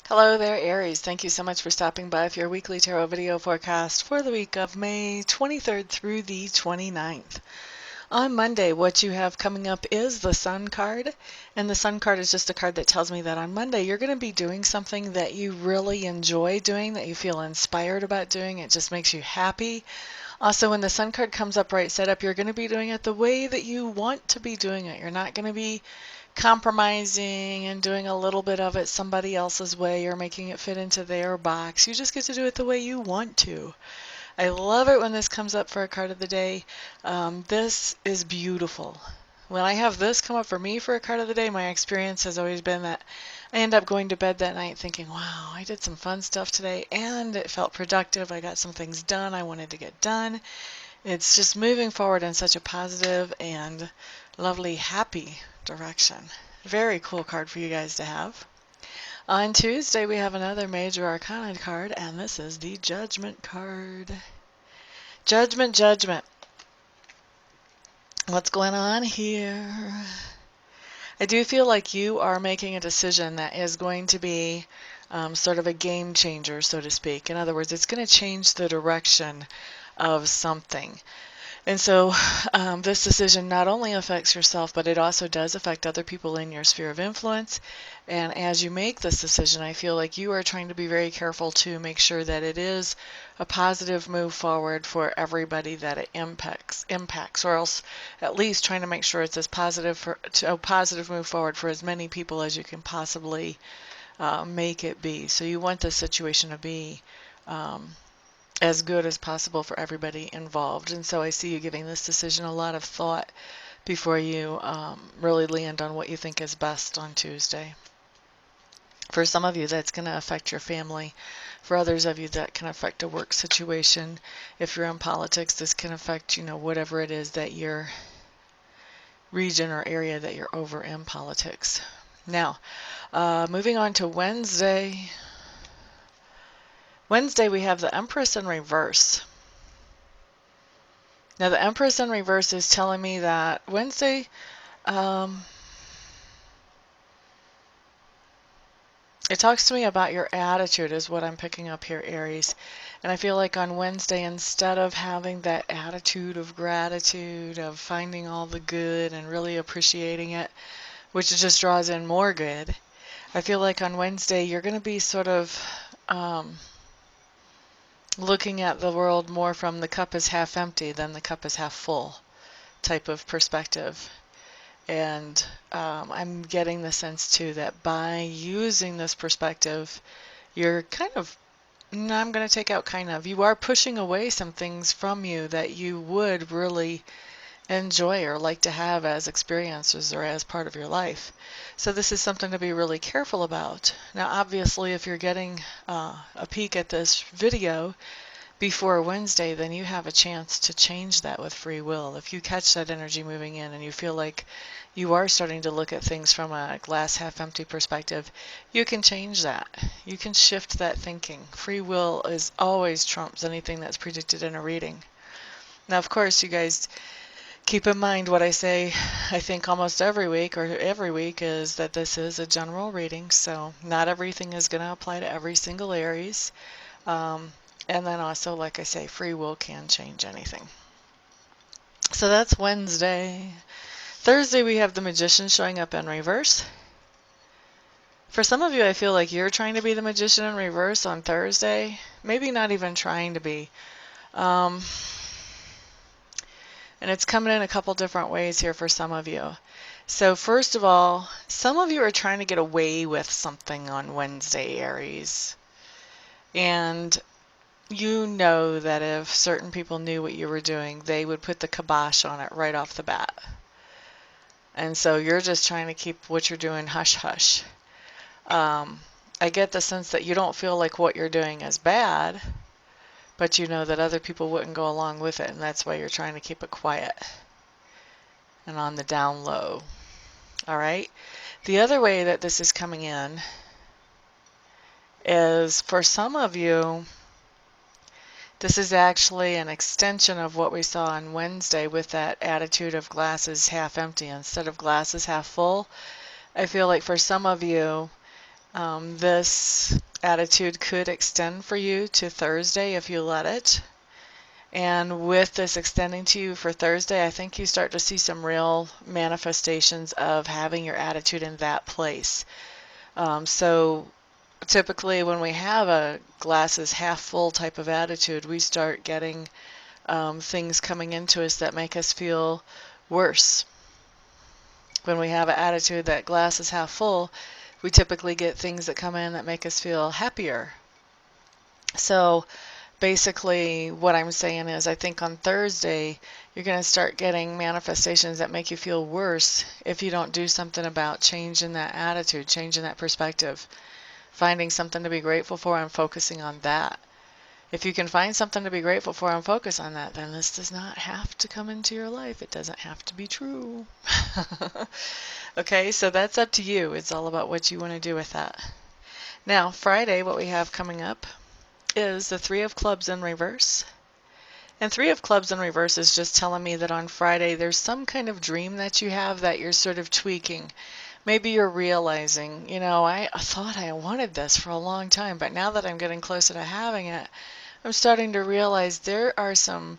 Hello there, Aries. Thank you so much for stopping by for your weekly tarot video forecast for the week of May 23rd through the 29th. On Monday, what you have coming up is the Sun card, and the Sun card is just a card that tells me that on Monday you're going to be doing something that you really enjoy doing, that you feel inspired about doing. It just makes you happy. Also, when the Sun card comes up right set up, you're going to be doing it the way that you want to be doing it. You're not going to be compromising and doing a little bit of it somebody else's way or making it fit into their box. You just get to do it the way you want to. I love it when this comes up for a card of the day. This is beautiful. When I have this come up for me for a card of the day, my experience has always been that I end up going to bed that night thinking, wow, I did some fun stuff today and it felt productive. I got some things done I wanted to get done. It's just moving forward in such a positive and lovely, happy direction. Very cool card for you guys to have. On Tuesday, we have another major arcana card, and this is the Judgment card. Judgment, Judgment. What's going on here? I do feel like you are making a decision that is going to be sort of a game changer, so to speak. In other words, it's going to change the direction of something. And so this decision not only affects yourself, but it also does affect other people in your sphere of influence. And as you make this decision, I feel like you are trying to be very careful to make sure that it is a positive move forward for everybody that it impacts, or else at least trying to make sure it's as positive a positive move forward for as many people as you can possibly make it be. So you want this situation to be as good as possible for everybody involved. And so I see you giving this decision a lot of thought before you really land on what you think is best on Tuesday. For some of you, that's going to affect your family. For others of you, that can affect a work situation. If you're in politics, this can affect, whatever it is that your region or area that you're over in politics. Now, moving on to Wednesday. Wednesday, we have the Empress in reverse. Now, the Empress in reverse is telling me that Wednesday, it talks to me about your attitude is what I'm picking up here, Aries. And I feel like on Wednesday, instead of having that attitude of gratitude, of finding all the good and really appreciating it, which just draws in more good, I feel like on Wednesday, you're going to be sort of looking at the world more from the cup is half empty than the cup is half full type of perspective. And I'm getting the sense too that by using this perspective, you're I'm going to take out you are pushing away some things from you that you would really enjoy or like to have as experiences or as part of your life. So this is something to be really careful about. Now, obviously, if you're getting a peek at this video before Wednesday, then you have a chance to change that with free will. If you catch that energy moving in and you feel like you are starting to look at things from a glass half empty perspective, you can change that. You can shift that thinking. Free will is always trumps anything that's predicted in a reading. Now, of course, you guys keep in mind what I say, I think almost every week is that this is a general reading, so not everything is going to apply to every single Aries. And then also, like I say, free will can change anything. So that's Wednesday. Thursday, we have the Magician showing up in reverse. For some of you, I feel like you're trying to be the Magician in reverse on Thursday. Maybe not even trying to be. And it's coming in a couple different ways here for some of you. So first of all, some of you are trying to get away with something on Wednesday, Aries. And you know that if certain people knew what you were doing, they would put the kibosh on it right off the bat. And so you're just trying to keep what you're doing hush-hush. I get the sense that you don't feel like what you're doing is bad, but you know that other people wouldn't go along with it, and that's why you're trying to keep it quiet and on the down low. All right? The other way that this is coming in is for some of you, this is actually an extension of what we saw on Wednesday with that attitude of glasses half empty instead of glasses half full. I feel like for some of you, This attitude could extend for you to Thursday if you let it. And with this extending to you for Thursday, I think you start to see some real manifestations of having your attitude in that place. So typically when we have a glass is half full type of attitude, we start getting things coming into us that make us feel worse. When we have an attitude that glass is half full, we typically get things that come in that make us feel happier. So basically what I'm saying is I think on Thursday you're going to start getting manifestations that make you feel worse if you don't do something about changing that attitude, changing that perspective, finding something to be grateful for and focusing on that. If you can find something to be grateful for and focus on that, then this does not have to come into your life. It doesn't have to be true. Okay, so that's up to you. It's all about what you want to do with that. Now, Friday, what we have coming up is the Three of Clubs in reverse. And Three of Clubs in reverse is just telling me that on Friday there's some kind of dream that you have that you're sort of tweaking. Maybe you're realizing, I thought I wanted this for a long time, but now that I'm getting closer to having it, I'm starting to realize there are some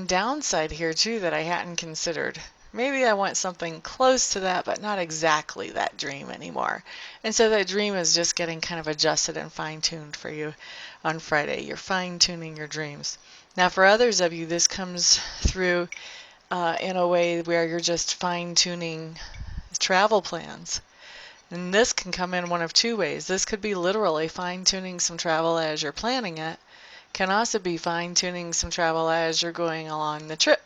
downside here too that I hadn't considered. Maybe I want something close to that, but not exactly that dream anymore. And so that dream is just getting kind of adjusted and fine-tuned for you on Friday. You're fine-tuning your dreams. Now for others of you, this comes through in a way where you're just fine-tuning travel plans. And this can come in one of two ways. This could be literally fine-tuning some travel as you're planning it. Can also be fine-tuning some travel as you're going along the trip.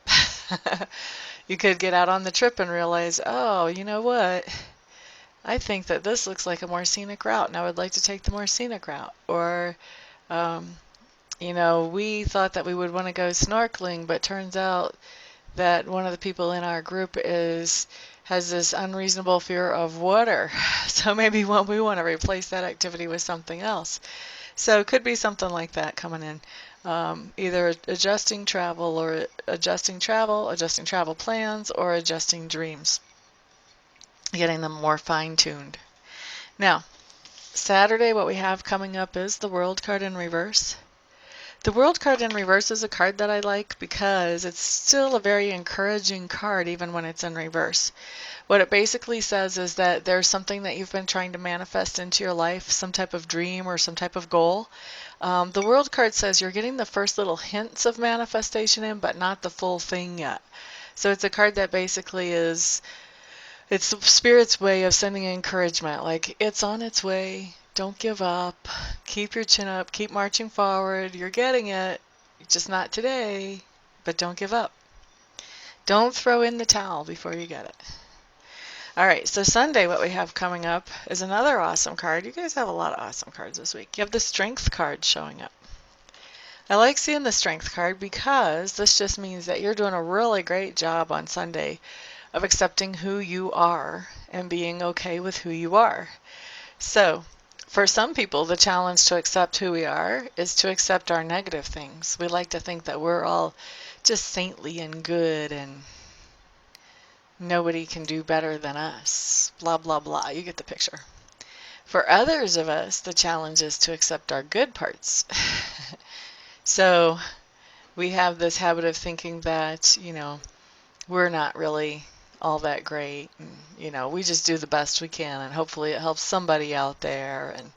You could get out on the trip and realize, oh, you know what? I think that this looks like a more scenic route, and I would like to take the more scenic route. Or, we thought that we would want to go snorkeling, but turns out that one of the people in our group has this unreasonable fear of water. So maybe we want to replace that activity with something else. So it could be something like that coming in. Either adjusting travel, adjusting travel plans, or adjusting dreams. Getting them more fine-tuned. Now, Saturday, what we have coming up is the World card in reverse. The World card in reverse is a card that I like because it's still a very encouraging card even when it's in reverse. What it basically says is that there's something that you've been trying to manifest into your life, some type of dream or some type of goal. The World card says you're getting the first little hints of manifestation in, but not the full thing yet. So it's a card that basically it's Spirit's way of sending encouragement, like it's on its way. Don't give up. Keep your chin up. Keep marching forward. You're getting it. Just not today, but don't give up. Don't throw in the towel before you get it. All right, so Sunday, what we have coming up is another awesome card. You guys have a lot of awesome cards this week. You have the Strength card showing up. I like seeing the Strength card because this just means that you're doing a really great job on Sunday of accepting who you are and being okay with who you are. So, for some people, the challenge to accept who we are is to accept our negative things. We like to think that we're all just saintly and good and nobody can do better than us. Blah, blah, blah. You get the picture. For others of us, the challenge is to accept our good parts. So we have this habit of thinking that, we're not really all that great. And, we just do the best we can, and hopefully it helps somebody out there and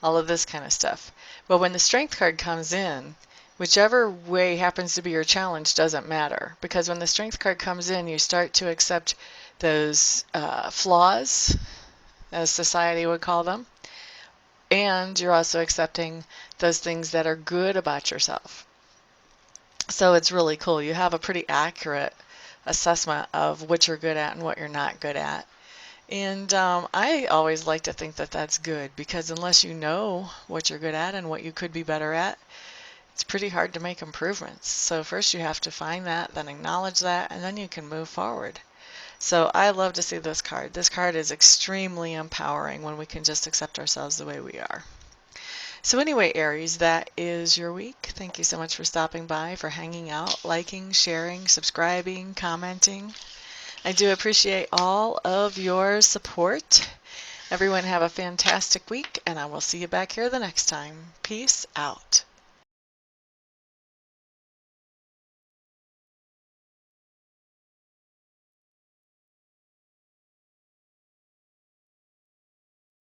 all of this kind of stuff. But when the Strength card comes in, whichever way happens to be your challenge doesn't matter, because when the Strength card comes in, you start to accept those flaws, as society would call them, and you're also accepting those things that are good about yourself. So it's really cool. You have a pretty accurate assessment of what you're good at and what you're not good at. And I always like to think that that's good, because unless you know what you're good at and what you could be better at, it's pretty hard to make improvements. So first you have to find that, then acknowledge that, and then you can move forward. So I love to see this card. This card is extremely empowering when we can just accept ourselves the way we are. So anyway, Aries, that is your week. Thank you so much for stopping by, for hanging out, liking, sharing, subscribing, commenting. I do appreciate all of your support. Everyone have a fantastic week, and I will see you back here the next time. Peace out.